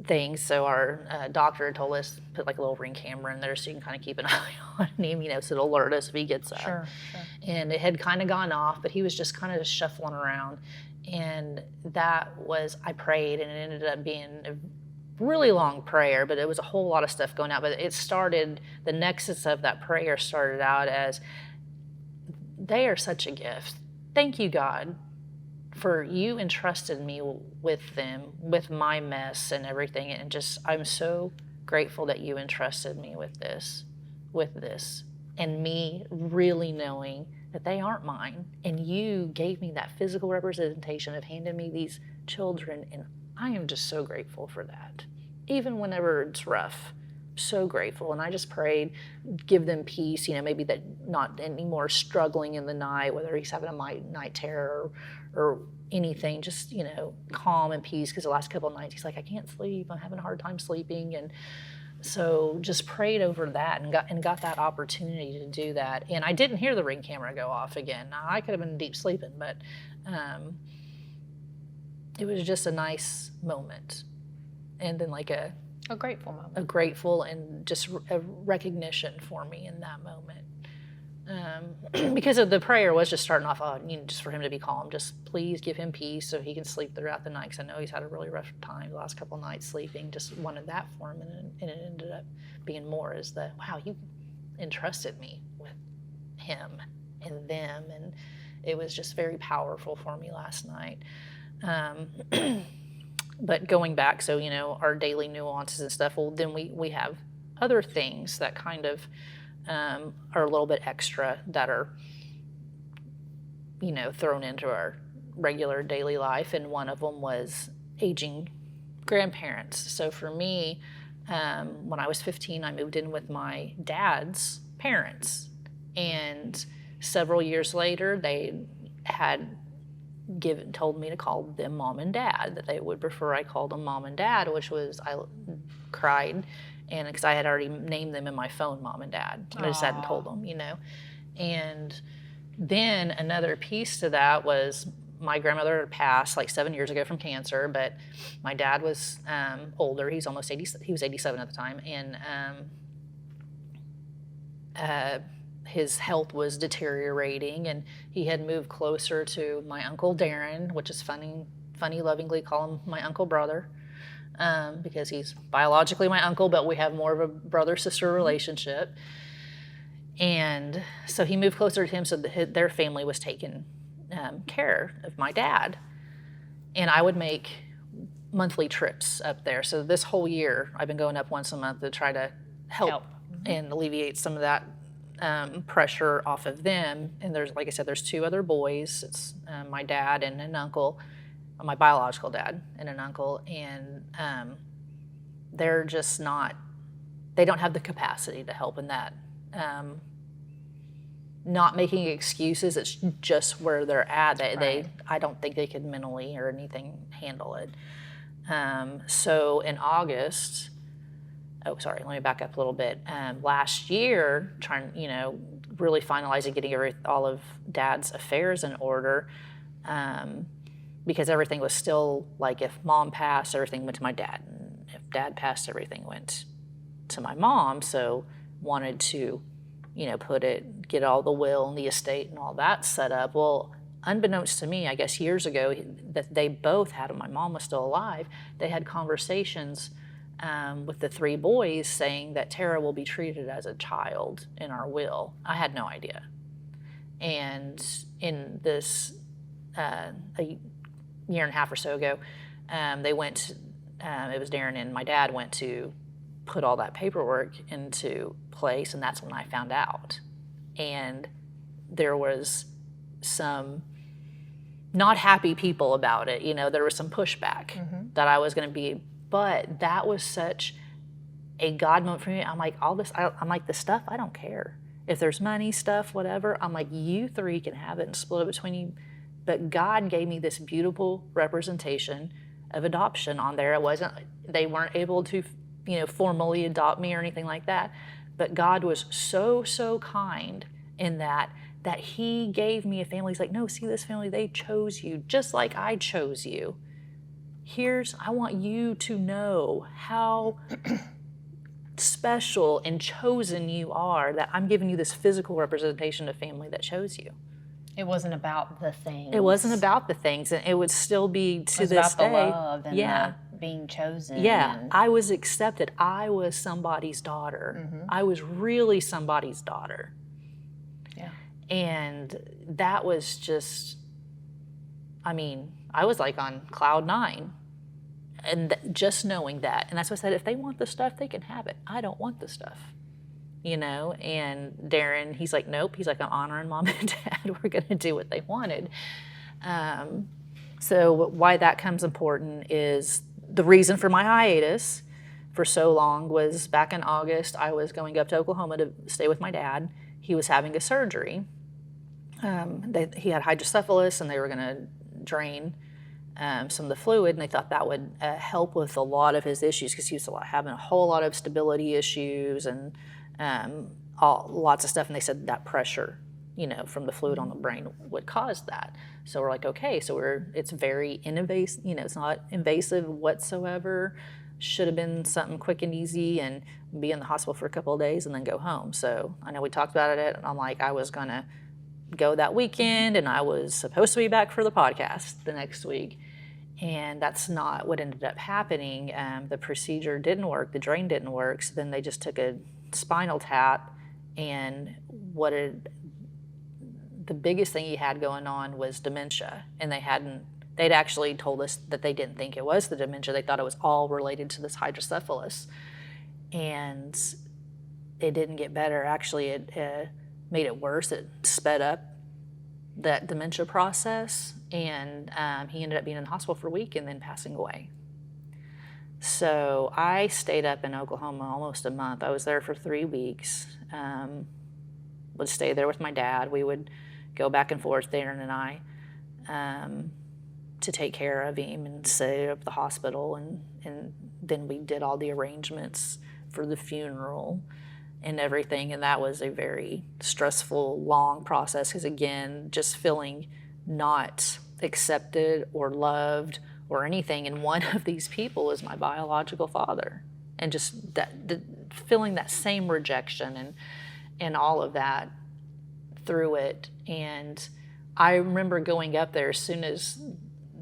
things. So our doctor told us put like a little Ring camera in there so you can kind of keep an eye on him, so it'll alert us if he gets up. Sure. And it had kind of gone off, but he was just kind of shuffling around. And I prayed, and it ended up being a really long prayer, but it was a whole lot of stuff going out. But the nexus of that prayer started out as, they are such a gift. Thank you, God, for you entrusted me with them, with my mess and everything. And just, I'm so grateful that you entrusted me with this, and me really knowing that they aren't mine. And you gave me that physical representation of handing me these children. And I am just so grateful for that. Even whenever it's rough, so grateful. And I just prayed, give them peace, maybe that not anymore struggling in the night, whether he's having a night terror or anything, just, calm and peace. Because the last couple of nights he's like, I can't sleep, I'm having a hard time sleeping. And so just prayed over that and got that opportunity to do that. And I didn't hear the Ring camera go off again. Now, I could have been deep sleeping, but it was just a nice moment. And then like a grateful moment. A grateful and just a recognition for me in that moment. Because of the prayer was just starting off, just for him to be calm. Just please give him peace so he can sleep throughout the night. Because I know he's had a really rough time the last couple of nights sleeping. Just wanted that for him, and it ended up being more as wow, you entrusted me with him and them, and it was just very powerful for me last night. But going back, so our daily nuances and stuff. Well, then we have other things that kind of are a little bit extra that are, thrown into our regular daily life. And one of them was aging grandparents. So for me, when I was 15, I moved in with my dad's parents. And several years later, they had told me to call them mom and dad, that they would prefer I called them mom and dad, which was, I cried. And because I had already named them in my phone, mom and dad. I just hadn't told them, And then another piece to that was my grandmother had passed like 7 years ago from cancer, but my dad was older. He's almost 80. He was 87 at the time. And his health was deteriorating, and he had moved closer to my Uncle Darren, which is funny, lovingly call him my uncle brother. Because he's biologically my uncle, but we have more of a brother-sister relationship. And so he moved closer to him, so their family was taking care of my dad. And I would make monthly trips up there. So this whole year, I've been going up once a month to try to help. And alleviate some of that pressure off of them. And there's, like I said, there's two other boys. It's my dad and an uncle. My biological dad and an uncle, and they're just they don't have the capacity to help in that. Not making excuses, it's just where they're at. I don't think they could mentally or anything handle it. So in August, let me back up a little bit. Last year, really finalizing getting all of Dad's affairs in order, because everything was still like, if Mom passed, everything went to my dad, and if Dad passed, everything went to my mom. So wanted to, get all the will and the estate and all that set up. Well, unbeknownst to me, I guess years ago, that they both had, when my mom was still alive, they had conversations with the 3 boys saying that Tara will be treated as a child in our will. I had no idea. And in this, a year and a half or so ago, they went, it was Darren and my dad went to put all that paperwork into place, and that's when I found out. And there was some not happy people about it. There was some pushback that I was going to be, but that was such a God moment for me. I'm like, I'm like, the stuff, I don't care. If there's money, stuff, whatever, I'm like, you 3 can have it and split it between you. But God gave me this beautiful representation of adoption on there. They weren't able to, formally adopt me or anything like that. But God was so, so kind in that he gave me a family. He's like, no, see this family, they chose you just like I chose you. I want you to know how special and chosen you are, that I'm giving you this physical representation of family that chose you. It wasn't about the things. It wasn't about the things, and it would still be to this day. It was about the love and the being chosen. Yeah, I was accepted. I was somebody's daughter. I was really somebody's daughter. Yeah. And that was just, I was like on cloud 9. And just knowing that. And that's what I said, if they want the stuff, they can have it. I don't want the stuff. And Darren, he's like, nope. He's like, I'm honoring Mom and Dad. We're going to do what they wanted. So why that comes important is the reason for my hiatus for so long was back in August, I was going up to Oklahoma to stay with my dad. He was having a surgery. He had hydrocephalus, and they were going to drain some of the fluid, and they thought that would help with a lot of his issues, because he was having a whole lot of stability issues and lots of stuff. And they said that pressure, from the fluid on the brain would cause that. So we're like, okay, so it's very invasive, it's not invasive whatsoever. Should have been something quick and easy and be in the hospital for a couple of days and then go home. So I know we talked about it, and I'm like, I was gonna go that weekend, and I was supposed to be back for the podcast the next week. And that's not what ended up happening. The procedure didn't work, the drain didn't work, so then they just took a spinal tap, and the biggest thing he had going on was dementia. And they'd actually told us that they didn't think it was the dementia. They thought it was all related to this hydrocephalus. And it didn't get better. Actually, it made it worse. It sped up that dementia process, and he ended up being in the hospital for a week and then passing away. So I stayed up in Oklahoma almost a month. I was there for 3 weeks. Would stay there with my dad. We would go back and forth, Darren and I, to take care of him and stay up at the hospital, and then we did all the arrangements for the funeral and everything. And that was a very stressful, long process, because again, just feeling not accepted or loved or anything. And one of these people is my biological father, and just feeling that same rejection and all of that through it. And I remember going up there as soon as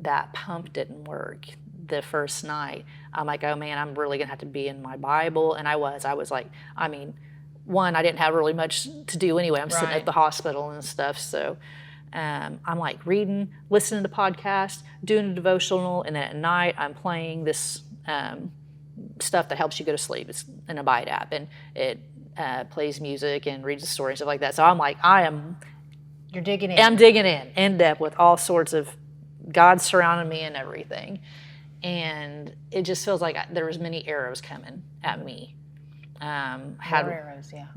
that pump didn't work the first night. I'm like, oh man, I'm really gonna have to be in my Bible. And I was like, one, I didn't have really much to do anyway. I'm sitting at the hospital and stuff. So I'm like reading, listening to podcasts, doing a devotional, and then at night I'm playing this stuff that helps you go to sleep. It's an Abide app, and it plays music and reads a story and stuff like that. So I'm like, you're digging in. I'm digging in depth with all sorts of God surrounding me and everything. And it just feels like there was many arrows coming at me. More arrows, yeah.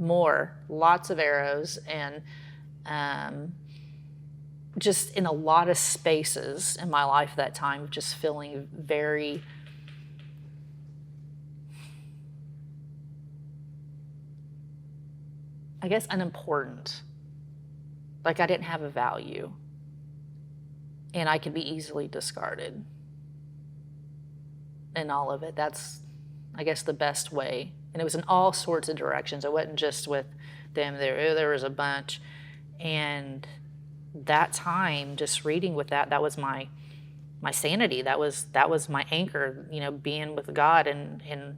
Lots of arrows, and just in a lot of spaces in my life at that time, just feeling very I guess, unimportant. Like I didn't have a value. And I could be easily discarded. And all of it. That's, I guess, the best way. And it was in all sorts of directions. It wasn't just with them. There was a bunch. And that time, just reading with that was my sanity. That was my anchor, you know, being with God and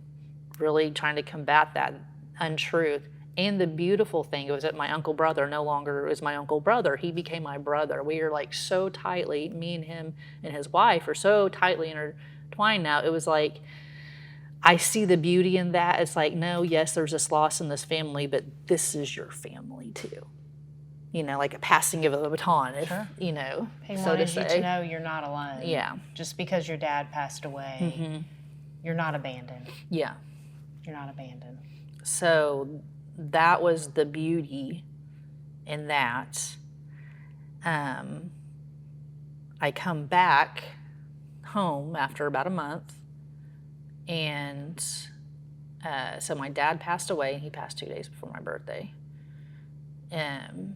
really trying to combat that untruth. And the beautiful thing was that my uncle brother no longer is my uncle brother. He became my brother. We are like so tightly, me and him and his wife are so tightly intertwined now. It was like, I see the beauty in that. It's like, no, yes, there's this loss in this family, but this is your family too. You know, like a passing of a baton, if, Sure. you know, He so wanted to you say. to know you're not alone. Yeah. Just because your dad passed away, you're not abandoned. Yeah. You're not abandoned. So that was the beauty in that. I come back home after about a month, and so my dad passed away. He passed 2 days before my birthday. But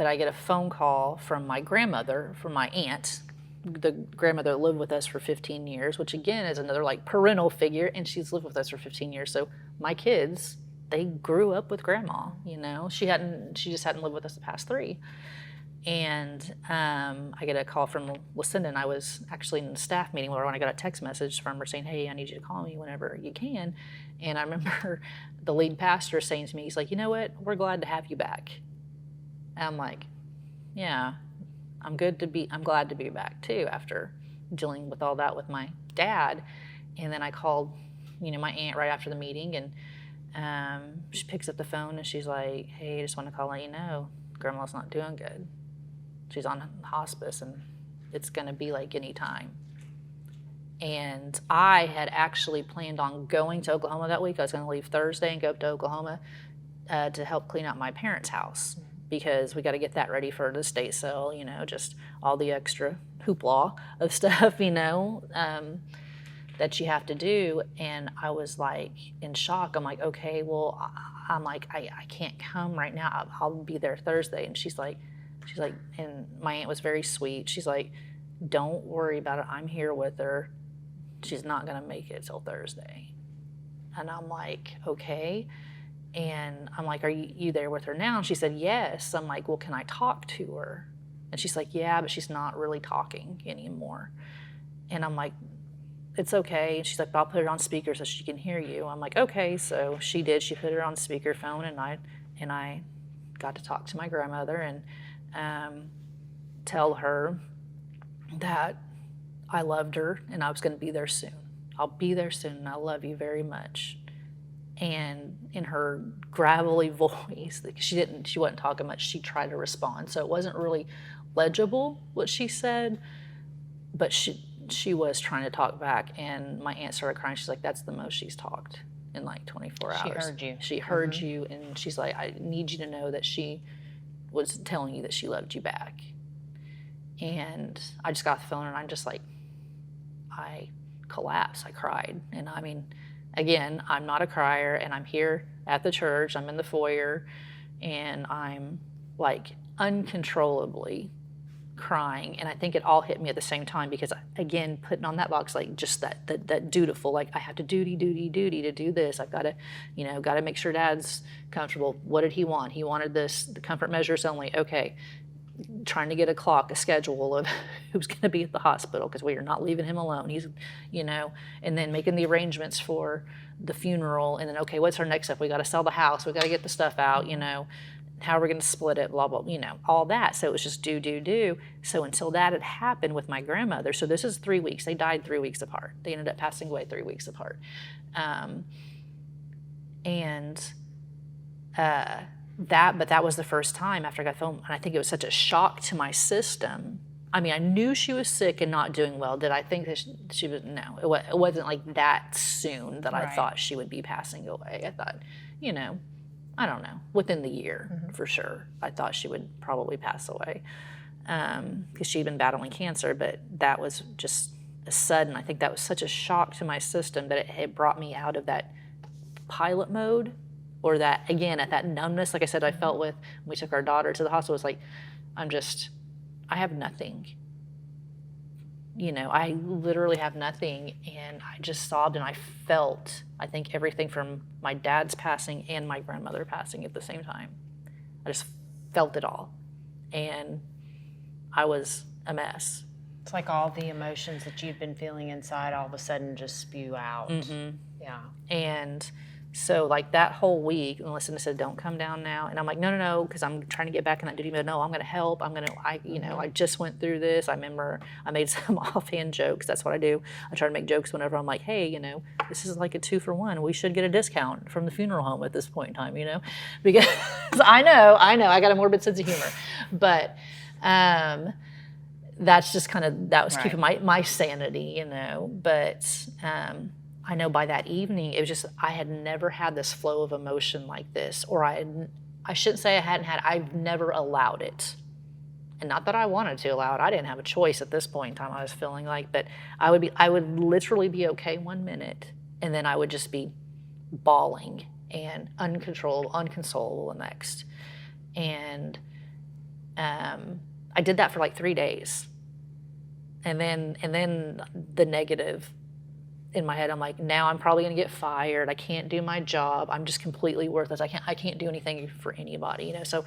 I get a phone call from my grandmother, from my aunt, the grandmother that lived with us for 15 years, which again is another like parental figure, and she's lived with us for 15 years. So my kids, they grew up with grandma, you know. She just hadn't lived with us the past 3. And I get a call from Lucinda, and I was actually in a staff meeting where when I got a text message from her saying, hey, I need you to call me whenever you can. And I remember the lead pastor saying to me, he's like, you know what, we're glad to have you back. And I'm like, yeah, I'm glad to be back too after dealing with all that with my dad. And then I called, you know, my aunt right after the meeting, and she picks up the phone and she's like, hey, I just want to call and let you know, Grandma's not doing good. She's on hospice and it's going to be like any time. And I had actually planned on going to Oklahoma that week. I was going to leave Thursday and go up to Oklahoma to help clean out my parents' house, because we got to get that ready for the estate sale, you know, just all the extra hoopla of stuff, you know, that you have to do. And I was like in shock. I'm like, okay, well, I'm like, I can't come right now. I'll be there Thursday. And she's like, and my aunt was very sweet. She's like, don't worry about it. I'm here with her. She's not going to make it till Thursday. And I'm like, okay. And I'm like, are you there with her now? And she said, yes. I'm like, well, can I talk to her? And she's like, yeah, but she's not really talking anymore. And I'm like, it's okay. And she's like, I'll put it on speaker so she can hear you. I'm like, okay. So she did. She put her on speakerphone, and I got to talk to my grandmother and tell her that I loved her and I was going to be there soon. I'll be there soon, and I love you very much. And in her gravelly voice, she wasn't talking much, she tried to respond. So it wasn't really legible what she said, but she was trying to talk back. And my aunt started crying. She's like, that's the most she's talked in like 24 hours. She heard you. She heard you, and she's like, I need you to know that she was telling you that she loved you back. And I just got off the phone, and I'm just like, I collapsed. I cried. And I mean, again, I'm not a crier, and I'm here at the church. I'm in the foyer, and I'm like uncontrollably crying. And I think it all hit me at the same time, because again, putting on that box, like just that dutiful, like I have to duty to do this. I've got to, you know, got to make sure Dad's comfortable. What did he want? He wanted this, the comfort measures only. Okay. Trying to get a schedule of who's going to be at the hospital, because we are not leaving him alone. He's, you know, and then making the arrangements for the funeral. And then, okay, what's our next step? We got to sell the house. We got to get the stuff out, you know, how are we going to split it? Blah, blah, you know, all that. So it was just do. So until that had happened with my grandmother, so this is 3 weeks. They died 3 weeks apart. They ended up passing away 3 weeks apart. But that was the first time after I got home, and I think it was such a shock to my system. I mean, I knew she was sick and not doing well. Did I think that she was? No, it wasn't like that soon that I thought she would be passing away. I thought, you know, I don't know, within the year for sure. I thought she would probably pass away because she'd been battling cancer, but that was just a sudden. I think that was such a shock to my system that it brought me out of that pilot mode or that, again, at that numbness, like I said, I felt with when we took our daughter to the hospital. It's like, I have nothing. You know, I literally have nothing. And I just sobbed, and I felt, I think, everything from my dad's passing and my grandmother passing at the same time. I just felt it all. And I was a mess. It's like all the emotions that you've been feeling inside all of a sudden just spew out. Mm-hmm. Yeah. And so like that whole week, Melissa said, don't come down now. And I'm like, no, because I'm trying to get back in that duty mode. No, I'm going to help. I just went through this. I remember I made some offhand jokes. That's what I do. I try to make jokes whenever I'm like, hey, this is like a 2-for-1. We should get a discount from the funeral home at this point in time, because I know, I got a morbid sense of humor. But that's just that was keeping my sanity, But I know by that evening, it was just, I had never had this flow of emotion like this, or I shouldn't say I hadn't had, I've never allowed it. And not that I wanted to allow it. I didn't have a choice at this point in time. I was feeling like, but I would literally be okay 1 minute, and then I would just be bawling and unconsolable the next. And I did that for like 3 days. And then the negative in my head, I'm like, now I'm probably going to get fired. I can't do my job. I'm just completely worthless. I can't do anything for anybody, So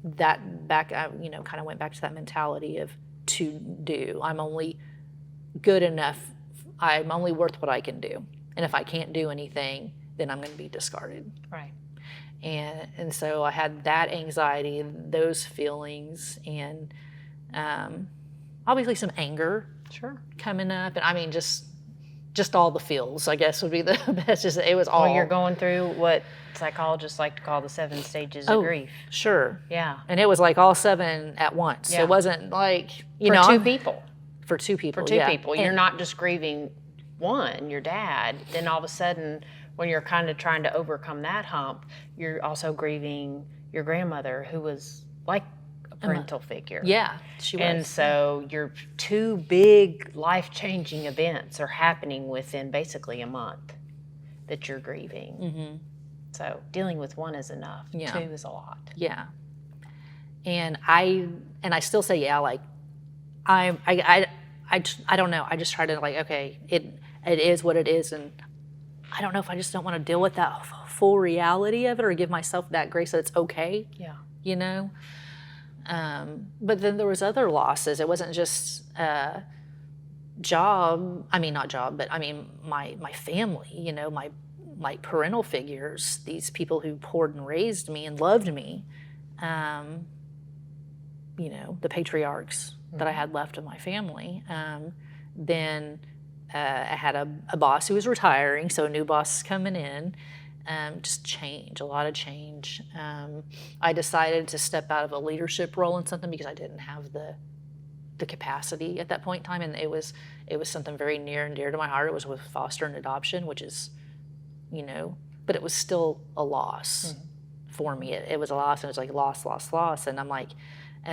that back, kind of went back to that mentality of to do. I'm only good enough. I'm only worth what I can do. And if I can't do anything, then I'm going to be discarded. Right. And so I had that anxiety, those feelings, and obviously some anger coming up. And I mean, just all the feels, I guess, would be the best. It was all. Well, you're going through what psychologists like to call the 7 stages of grief. Sure. Yeah. And it was like all 7 at once. Yeah. It wasn't like, For 2 people. For 2 people, For 2 people. You're not just grieving one, your dad. Then all of a sudden, when you're kind of trying to overcome that hump, you're also grieving your grandmother, who was like a parental figure. Yeah, she was. And so your 2 big life-changing events are happening within basically a month that you're grieving. Mm-hmm. So dealing with 1 is enough. Yeah. 2 is a lot. Yeah. And I still say, yeah, like I don't know. I just try to okay, it is what it is, and I don't know if I just don't want to deal with that full reality of it, or give myself that grace that it's okay. Yeah. But then there was other losses. It wasn't just job. I mean, not job, but I mean my family. My parental figures. These people who poured and raised me and loved me. The patriarchs that I had left of my family. Then I had a boss who was retiring, so a new boss coming in. Just change, a lot of change. I decided to step out of a leadership role in something because I didn't have the capacity at that point in time, and it was something very near and dear to my heart. It was with foster and adoption, which is, but it was still a loss for me. It was a loss, and it was like loss, and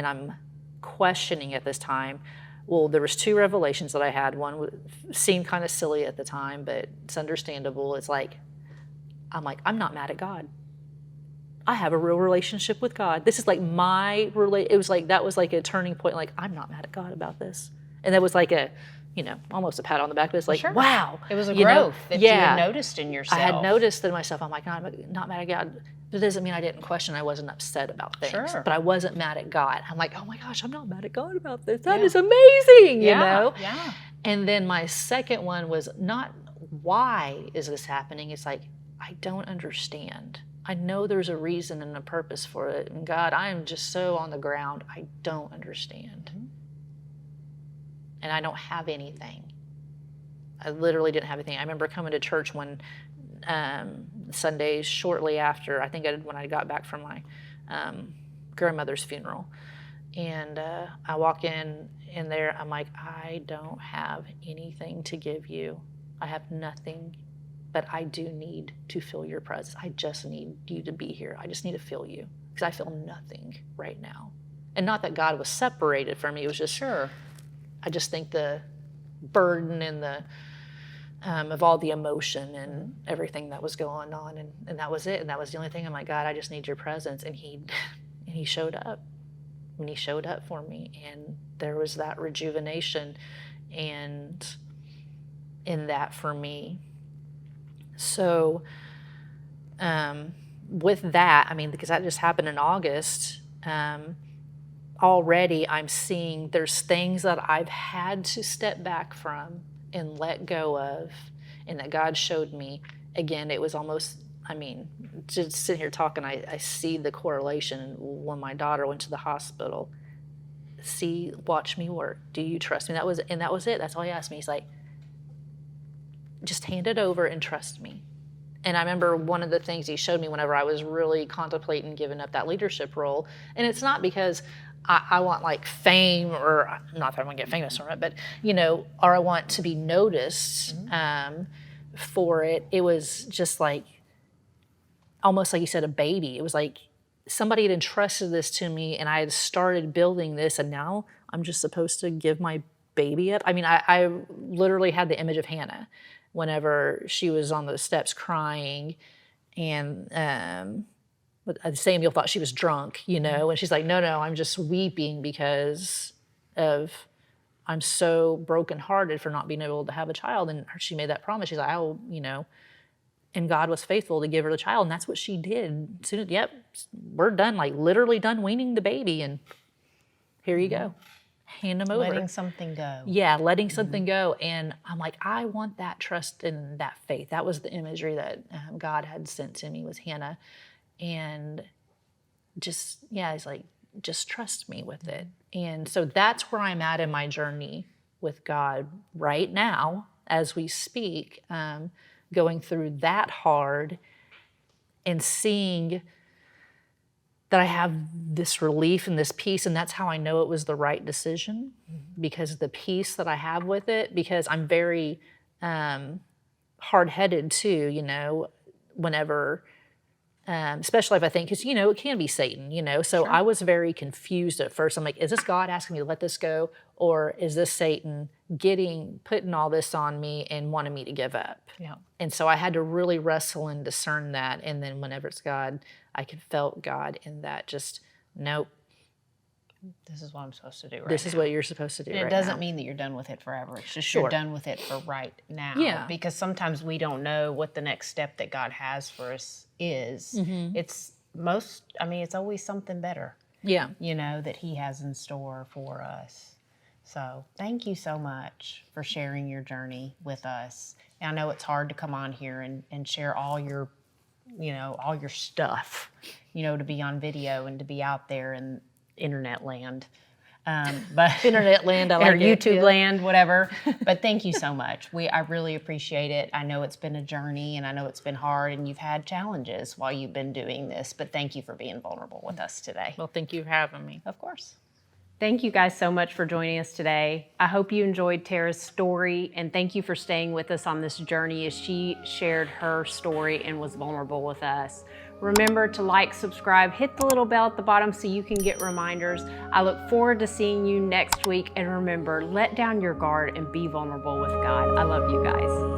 I'm questioning at this time. Well, there was 2 revelations that I had. One seemed kind of silly at the time, but it's understandable. It's like, I'm not mad at God. I have a real relationship with God. This is like it was like, that was like a turning point. Like, I'm not mad at God about this. And that was like almost a pat on the back. But it's like, wow. It was a growth that you had noticed in yourself. I had noticed in myself. I'm like, no, I'm not mad at God. But it doesn't mean I didn't question. I wasn't upset about things. Sure. But I wasn't mad at God. I'm like, oh my gosh, I'm not mad at God about this. That is amazing, Yeah. And then my second one was not, why is this happening? It's like, I don't understand. I know there's a reason and a purpose for it. And God, I am just so on the ground. I don't understand. Mm-hmm. And I don't have anything. I literally didn't have anything. I remember coming to church one Sundays shortly after, I think when I got back from my grandmother's funeral. And I walk in there, I'm like, I don't have anything to give you. I have nothing. But I do need to feel your presence. I just need you to be here. I just need to feel you, because I feel nothing right now. And not that God was separated from me. It was just, I just think the burden and the of all the emotion and everything that was going on, and that was it. And that was the only thing. I'm like, God, I just need your presence. And he showed up. And he showed up for me, and there was that rejuvenation and in that for me. So with that, I mean, because that just happened in August, already I'm seeing there's things that I've had to step back from and let go of, and that God showed me. Again, it was almost, I mean, just sitting here talking, I see the correlation. When my daughter went to the hospital, watch me work. Do you trust me? That was it. That's all he asked me. He's like, just hand it over and trust me. And I remember one of the things he showed me whenever I was really contemplating giving up that leadership role, and it's not because I want like fame, or not that I want to get famous from it, but or I want to be noticed for it. It was just like, almost like you said, a baby. It was like somebody had entrusted this to me, and I had started building this, and now I'm just supposed to give my baby up. I mean, I literally had the image of Hannah whenever she was on the steps crying, and Samuel thought she was drunk, and she's like, no, I'm just weeping because I'm so brokenhearted for not being able to have a child. And she made that promise. She's like, and God was faithful to give her the child, and that's what she did. Soon, yep, we're done, like literally done weaning the baby, and here you go. Hand them over. Letting something go. Yeah, letting something go. And I'm like, I want that trust and that faith. That was the imagery that God had sent to me, was Hannah. And he's like, just trust me with it. And so that's where I'm at in my journey with God right now as we speak, going through that hard and seeing that I have this relief and this peace, and that's how I know it was the right decision, because the peace that I have with it, because I'm very hard-headed too, whenever, especially if I think, because, it can be Satan, so sure. I was very confused at first. I'm like, is this God asking me to let this go, or is this Satan putting all this on me and wanting me to give up? Yeah. And so I had to really wrestle and discern that, and then whenever it's God, I could felt God in that. Just, nope. This is what I'm supposed to do right now. This is what you're supposed to do right now. It doesn't mean that you're done with it forever. It's just you're done with it for right now. Yeah. Because sometimes we don't know what the next step that God has for us is. Mm-hmm. It's always something better. Yeah. That he has in store for us. So thank you so much for sharing your journey with us. And I know it's hard to come on here and share all your stuff, to be on video and to be out there in internet land. But internet land, I like or YouTube land, whatever. But thank you so much. I really appreciate it. I know it's been a journey, and I know it's been hard, and you've had challenges while you've been doing this, but thank you for being vulnerable with us today. Well, thank you for having me. Of course. Thank you guys so much for joining us today. I hope you enjoyed Tara's story, and thank you for staying with us on this journey as she shared her story and was vulnerable with us. Remember to like, subscribe, hit the little bell at the bottom so you can get reminders. I look forward to seeing you next week, and remember, let down your guard and be vulnerable with God. I love you guys.